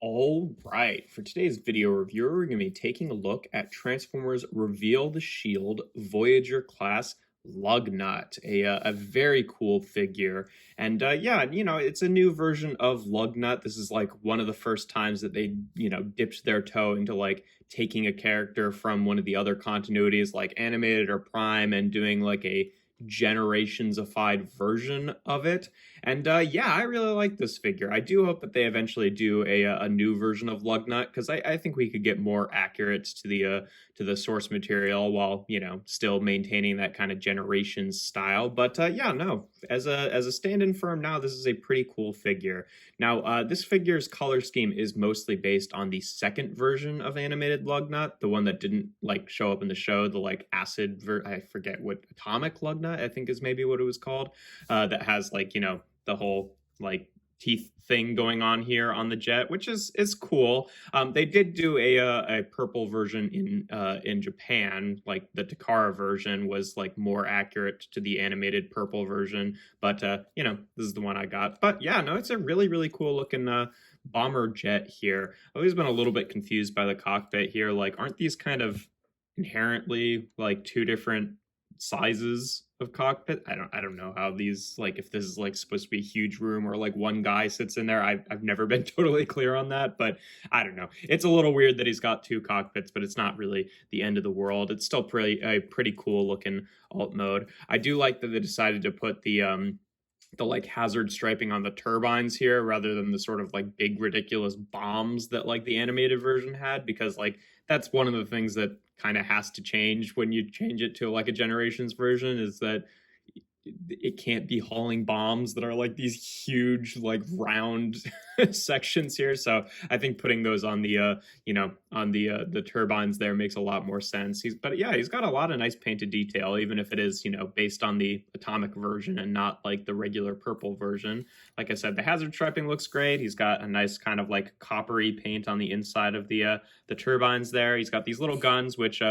All right, for today's video review, we're going to be taking a look at Transformers Reveal the Shield Voyager class Lugnut, a very cool figure. And yeah, it's a new version of Lugnut. This is like one of the first times that they, dipped their toe into like taking a character from one of the other continuities like animated or Prime and doing like a generationsified version of it. And yeah, I really like this figure. I do hope that they eventually do a new version of Lugnut because I think we could get more accurate to the source material while still maintaining that kind of generations style. But yeah, no, as a stand-in for him now, this is a pretty cool figure. Now, this figure's color scheme is mostly based on the second version of animated Lugnut, the one that didn't like show up in the show, the like I forget what atomic Lugnut, I think is maybe what it was called, that has like, the whole like teeth thing going on here on the jet, which is cool. They did do a purple version in Japan, like the Takara version was like more accurate to the animated purple version, but this is the one I got. But yeah, no, it's a really cool looking bomber jet here. I've always been a little bit confused by the cockpit here. Like, aren't these kind of inherently like two different sizes of cockpit? I don't know how these, like, if this is like supposed to be a huge room or like one guy sits in there. I've never been totally clear on that, but I don't know. It's a little weird that he's got two cockpits, but it's not really the end of the world. It's still pretty cool looking alt mode. I do like that they decided to put the like hazard striping on the turbines here rather than the sort of like big ridiculous bombs that like the animated version had, because like that's one of the things that kind of has to change when you change it to like a generations version, is that it can't be hauling bombs that are like these huge like round sections here. So I think putting those on the on the turbines there makes a lot more sense. But yeah, he's got a lot of nice painted detail, even if it is based on the atomic version and not like the regular purple version. Like I said, the hazard striping looks great. He's got a nice kind of like coppery paint on the inside of the turbines there. He's got these little guns which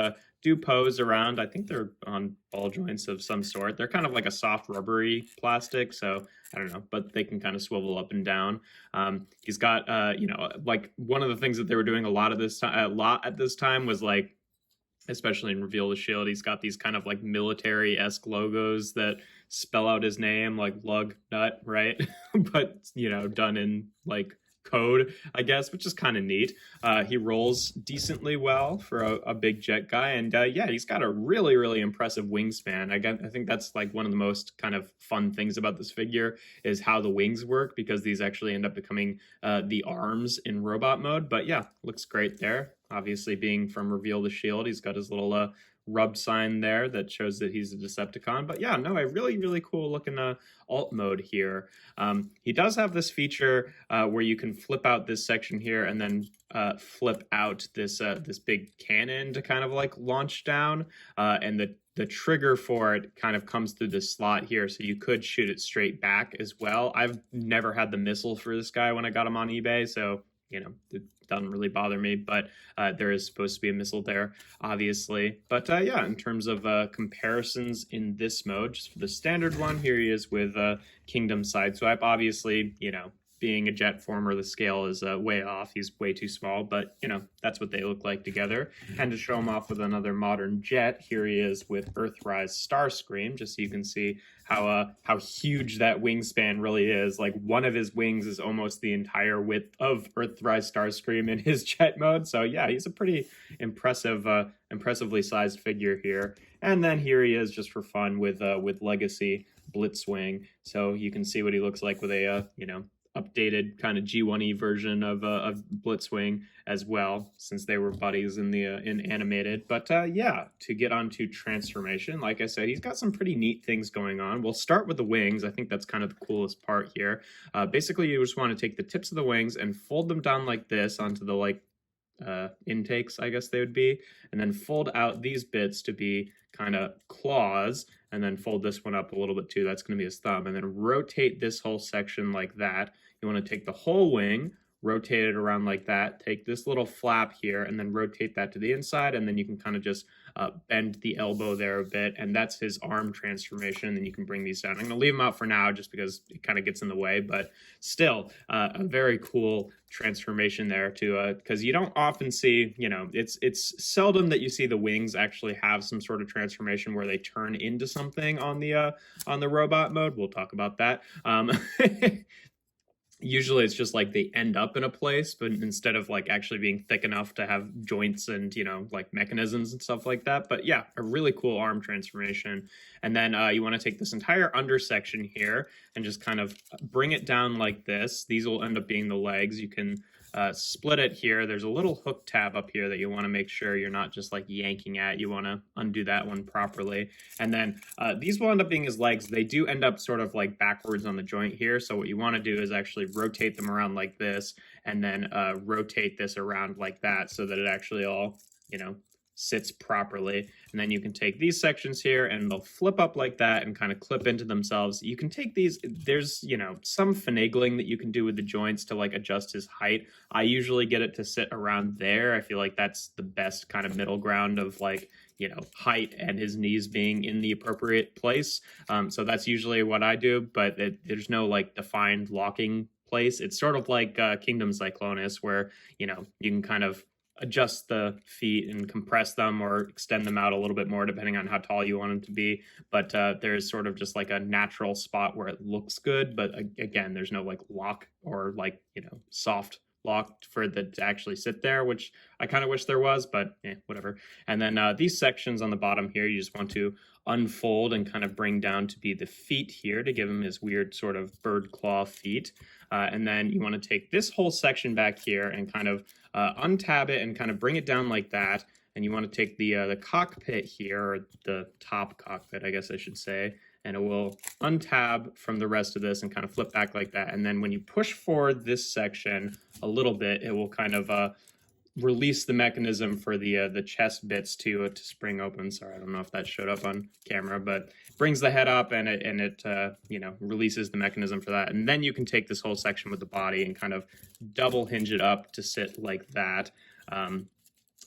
do pose around. I think they're on ball joints of some sort. They're kind of like a soft rubbery plastic, so I don't know, but they can kind of swivel up and down. He's got, like one of the things that they were doing a lot at this time was like, especially in Reveal the Shield, he's got these kind of like military-esque logos that spell out his name, like Lug Nut, right? But done in like code, I guess, which is kind of neat. He rolls decently well for a big jet guy, and yeah, he's got a really impressive wingspan. I think that's like one of the most kind of fun things about this figure is how the wings work, because these actually end up becoming the arms in robot mode. But yeah, looks great there. Obviously, being from Reveal the Shield, he's got his little rub sign there that shows that he's a Decepticon. But yeah, no, a really cool looking alt mode here. He does have this feature where you can flip out this section here and then flip out this big cannon to kind of like launch down, and the trigger for it kind of comes through this slot here, so you could shoot it straight back as well. I've never had the missile for this guy when I got him on eBay, so it doesn't really bother me, but there is supposed to be a missile there, obviously. But yeah, in terms of comparisons in this mode, just for the standard one, here he is with Kingdom Sideswipe. Obviously, being a jet former, the scale is way off. He's way too small, but that's what they look like together. And to show him off with another modern jet, here he is with Earthrise Starscream, just so you can see how huge that wingspan really is. Like, one of his wings is almost the entire width of Earthrise Starscream in his jet mode. So yeah, he's a pretty impressively sized figure here. And then here he is just for fun with Legacy Blitzwing. So you can see what he looks like with a updated kind of G1E version of Blitzwing as well, since they were buddies in the in animated. But yeah, to get onto transformation, like I said, he's got some pretty neat things going on. We'll start with the wings. I think that's kind of the coolest part here. Basically, you just want to take the tips of the wings and fold them down like this onto the like intakes, I guess they would be, and then fold out these bits to be kind of claws, and then fold this one up a little bit too. That's going to be his thumb, and then rotate this whole section like that. You want to take the whole wing, rotate it around like that, take this little flap here and then rotate that to the inside, and then you can kind of just bend the elbow there a bit, and that's his arm transformation. And then you can bring these down. I'm going to leave them out for now just because it kind of gets in the way, but still a very cool transformation there too, because you don't often see, it's seldom that you see the wings actually have some sort of transformation where they turn into something on the robot mode. We'll talk about that. Usually it's just like they end up in a place, but instead of like actually being thick enough to have joints and, like mechanisms and stuff like that. But yeah, a really cool arm transformation. And then you want to take this entire undersection here and just kind of bring it down like this. These will end up being the legs. You can split it here. There's a little hook tab up here that you want to make sure you're not just like yanking at. You want to undo that one properly. And then these will end up being his legs. They do end up sort of like backwards on the joint here. So what you want to do is actually rotate them around like this, and then rotate this around like that so that it actually all, sits properly. And then you can take these sections here and they'll flip up like that and kind of clip into themselves. You can take these, there's, some finagling that you can do with the joints to like adjust his height. I usually get it to sit around there. I feel like that's the best kind of middle ground of like, height and his knees being in the appropriate place. So that's usually what I do, but there's no like defined locking place. It's sort of like Kingdom Cyclonus, where, you can kind of adjust the feet and compress them or extend them out a little bit more depending on how tall you want them to be. But there's sort of just like a natural spot where it looks good. But again, there's no like lock or like, soft locked for that to actually sit there, which I kind of wish there was, but whatever. And then these sections on the bottom here, you just want to unfold and kind of bring down to be the feet here to give him his weird sort of bird claw feet. And then you want to take this whole section back here and kind of untab it and kind of bring it down like that. And you want to take the cockpit here, or the top cockpit, I guess I should say, and it will untab from the rest of this and kind of flip back like that. And then when you push forward this section a little bit, it will kind of release the mechanism for the chest bits to spring open. Sorry, I don't know if that showed up on camera, but brings the head up and it releases the mechanism for that. And then you can take this whole section with the body and kind of double hinge it up to sit like that.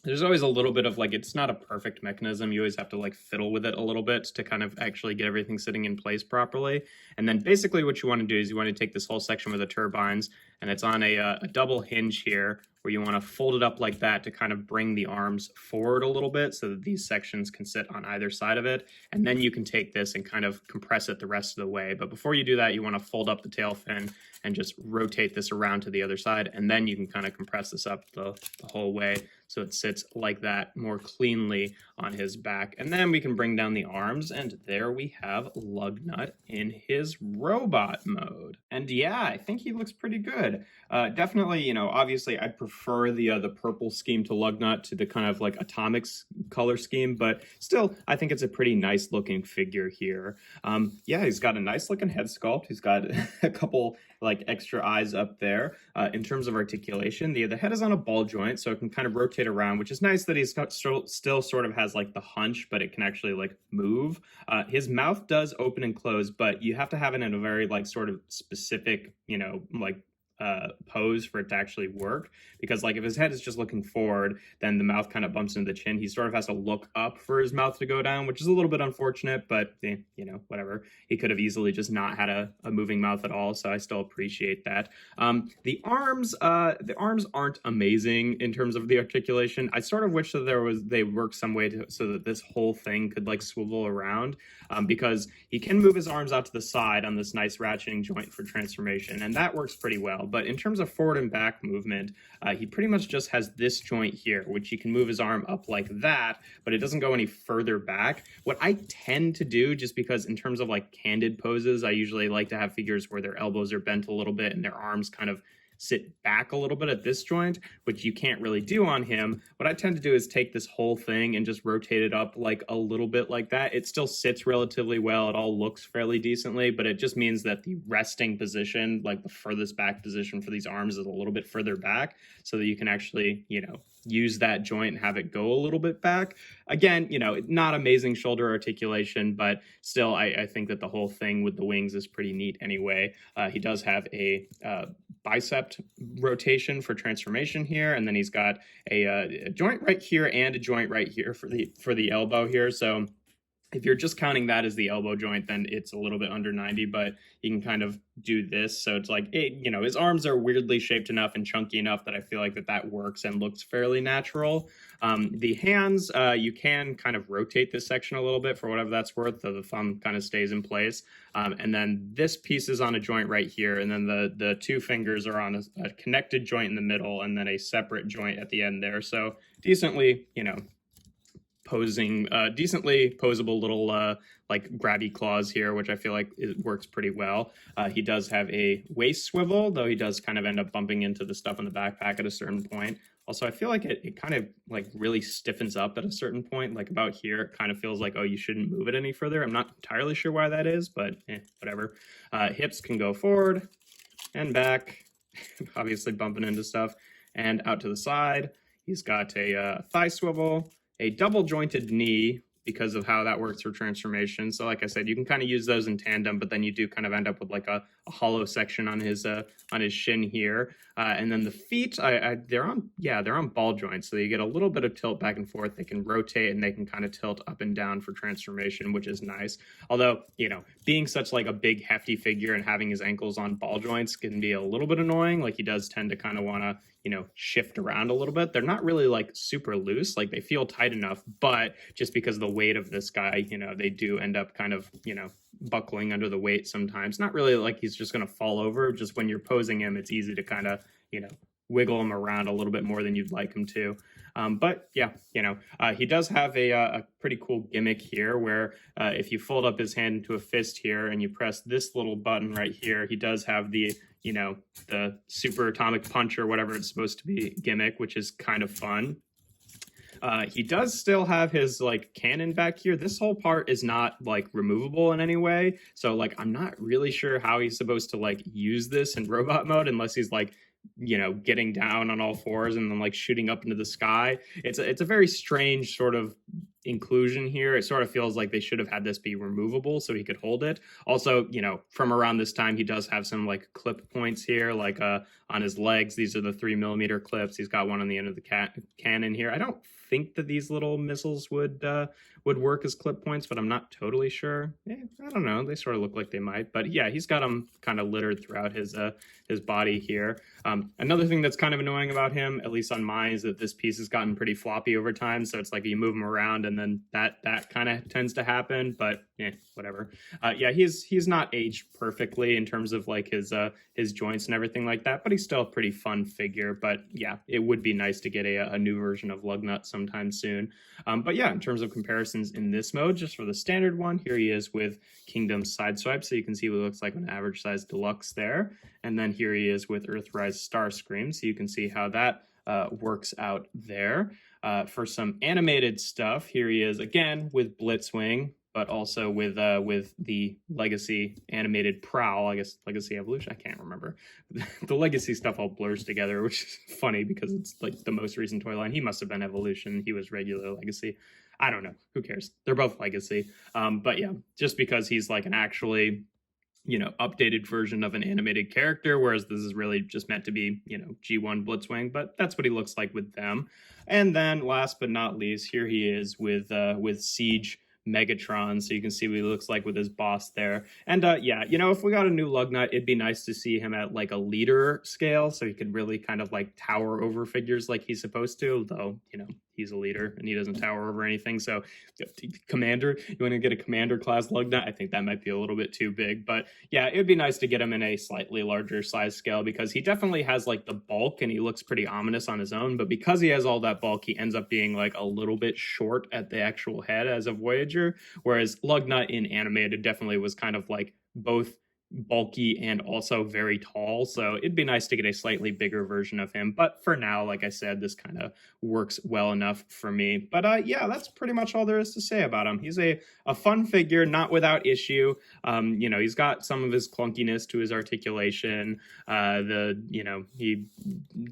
There's always a little bit of like, it's not a perfect mechanism. You always have to like fiddle with it a little bit to kind of actually get everything sitting in place properly. And then basically what you want to do is you want to take this whole section with the turbines, and it's on a double hinge here, where you want to fold it up like that to kind of bring the arms forward a little bit so that these sections can sit on either side of it. And then you can take this and kind of compress it the rest of the way. But before you do that, you want to fold up the tail fin and just rotate this around to the other side. And then you can kind of compress this up the whole way so it sits like that more cleanly on his back. And then we can bring down the arms, and there we have Lugnut in his robot mode. And yeah, I think he looks pretty good. Definitely, obviously I'd prefer the purple scheme to Lugnut to the kind of like Atomics color scheme, but still, I think it's a pretty nice looking figure here. Yeah, he's got a nice looking head sculpt. He's got a couple like extra eyes up there. In terms of articulation, the head is on a ball joint, so it can kind of rotate around, which is nice that he's got still sort of has like the hunch, but it can actually like move. His mouth does open and close, but you have to have it in a very like sort of specific, like pose for it to actually work, because like if his head is just looking forward, then the mouth kind of bumps into the chin. He sort of has to look up for his mouth to go down, which is a little bit unfortunate, but whatever. He could have easily just not had a moving mouth at all, so I still appreciate that. The arms aren't amazing in terms of the articulation. I sort of wish that they worked some way so that this whole thing could like swivel around, because he can move his arms out to the side on this nice ratcheting joint for transformation, and that works pretty well. But in terms of forward and back movement, he pretty much just has this joint here, which he can move his arm up like that, but it doesn't go any further back. What I tend to do, just because in terms of like candid poses, I usually like to have figures where their elbows are bent a little bit and their arms kind of sit back a little bit at this joint, which you can't really do on him. What I tend to do is take this whole thing and just rotate it up like a little bit like that. It still sits relatively well. It all looks fairly decently, but it just means that the resting position, like the furthest back position for these arms, is a little bit further back so that you can actually, use that joint and have it go a little bit back. Again, not amazing shoulder articulation, but still, I think that the whole thing with the wings is pretty neat anyway. He does have a bicep rotation for transformation here, and then he's got a joint right here and a joint right here for the elbow here. So if you're just counting that as the elbow joint, then it's a little bit under 90, but you can kind of do this. So it's like, his arms are weirdly shaped enough and chunky enough that I feel like that works and looks fairly natural. The hands, you can kind of rotate this section a little bit for whatever that's worth, so the thumb kind of stays in place. And then this piece is on a joint right here, and then the two fingers are on a connected joint in the middle, and then a separate joint at the end there. So decently, decently posable little like grabby claws here, which I feel like it works pretty well. He does have a waist swivel, though he does kind of end up bumping into the stuff in the backpack at a certain point. Also, I feel like it kind of like really stiffens up at a certain point, like about here. It kind of feels like, oh, you shouldn't move it any further. I'm not entirely sure why that is, but whatever. Hips can go forward and back, obviously bumping into stuff, and out to the side. He's got a thigh swivel, a double jointed knee because of how that works for transformation. So like I said, you can kind of use those in tandem, but then you do kind of end up with like a hollow section on his shin here. And then the feet, they're on ball joints. So you get a little bit of tilt back and forth. They can rotate and they can kind of tilt up and down for transformation, which is nice. Although, being such like a big hefty figure and having his ankles on ball joints can be a little bit annoying. Like he does tend to kind of want to, shift around a little bit. They're not really like super loose, like they feel tight enough, but just because of the weight of this guy, they do end up kind of, buckling under the weight sometimes. Not really like he's just going to fall over. Just when you're posing him, it's easy to kind of, wiggle him around a little bit more than you'd like him to. But yeah, he does have a pretty cool gimmick here where if you fold up his hand into a fist here and you press this little button right here, he does have the super atomic punch or whatever it's supposed to be gimmick, which is kind of fun. He does still have his like cannon back here. This whole part is not like removable in any way. So like, I'm not really sure how he's supposed to like use this in robot mode unless he's like, getting down on all fours and then like shooting up into the sky. It's a very strange sort of inclusion here. It sort of feels like they should have had this be removable so he could hold it. Also, from around this time, he does have some like clip points here, like on his legs. These are the 3mm clips. He's got one on the end of the cannon here. I don't think that these little missiles would work as clip points, but I'm not totally sure. I don't know. They sort of look like they might, but yeah, he's got them kind of littered throughout his body here. Another thing that's kind of annoying about him, at least on mine, is that this piece has gotten pretty floppy over time. So it's like you move him around and then that kind of tends to happen, but whatever. Yeah, he's not aged perfectly in terms of like his joints and everything like that, but he's still a pretty fun figure. But yeah, it would be nice to get a new version of Lugnut sometime soon. But yeah, in terms of comparisons in this mode, just for the standard one, here he is with Kingdom's Sideswipe. So you can see what it looks like an average size deluxe there. And then here he is with Earthrise Starscream. So you can see how that works out there. For some animated stuff, here he is again with Blitzwing, but also with the Legacy animated Prowl, I guess Legacy Evolution, I can't remember. The Legacy stuff all blurs together, which is funny because it's like the most recent toy line. He must have been Evolution, he was regular Legacy. I don't know, who cares? They're both Legacy. But yeah, just because he's like an actually updated version of an animated character, whereas this is really just meant to be, G1 Blitzwing, but that's what he looks like with them. And then last but not least, here he is with Siege Megatron, so you can see what he looks like with his boss there. And yeah, if we got a new Lugnut, it'd be nice to see him at like a leader scale, so he could really kind of like tower over figures like he's supposed to, though, he's a leader and he doesn't tower over anything. So Commander, you want to get a Commander class Lugnut? I think that might be a little bit too big, but yeah, it would be nice to get him in a slightly larger size scale because he definitely has like the bulk and he looks pretty ominous on his own, but because he has all that bulk, he ends up being like a little bit short at the actual head as a Voyager, whereas Lugnut in animated definitely was kind of like both bulky and also very tall, so it'd be nice to get a slightly bigger version of him, but for now, like I said, this kind of works well enough for me. But yeah, that's pretty much all there is to say about him. He's a fun figure, not without issue. He's got some of his clunkiness to his articulation. He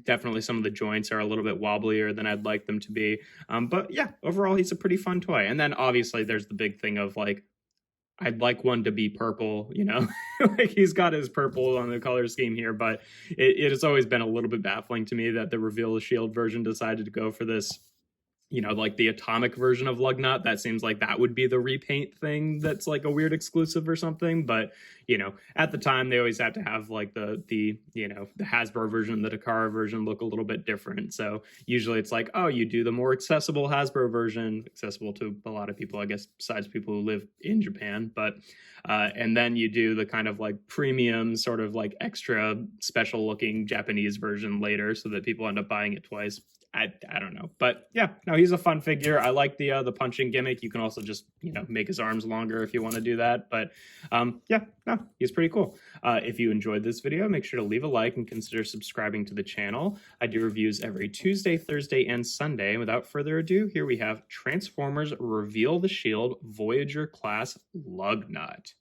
definitely, some of the joints are a little bit wobblier than I'd like them to be, but yeah, overall he's a pretty fun toy. And then obviously there's the big thing of like, I'd like one to be purple, you know, like he's got his purple on the color scheme here, but it has always been a little bit baffling to me that the Reveal the Shield version decided to go for this, you know, like the atomic version of Lugnut. That seems like that would be the repaint thing that's like a weird exclusive or something. But, you know, at the time they always had to have like the you know, the Hasbro version and the Takara version look a little bit different. So usually it's like, oh, you do the more accessible Hasbro version, accessible to a lot of people, I guess, besides people who live in Japan. But and then you do the kind of like premium, sort of like extra special looking Japanese version later, so that people end up buying it twice. I don't know, but yeah, no, he's a fun figure. I like the punching gimmick. You can also just, you know, make his arms longer if you want to do that. But yeah, no, he's pretty cool. If you enjoyed this video, make sure to leave a like and consider subscribing to the channel. I do reviews every Tuesday, Thursday, and Sunday. And without further ado, here we have Transformers Reveal the Shield Voyager class Lugnut.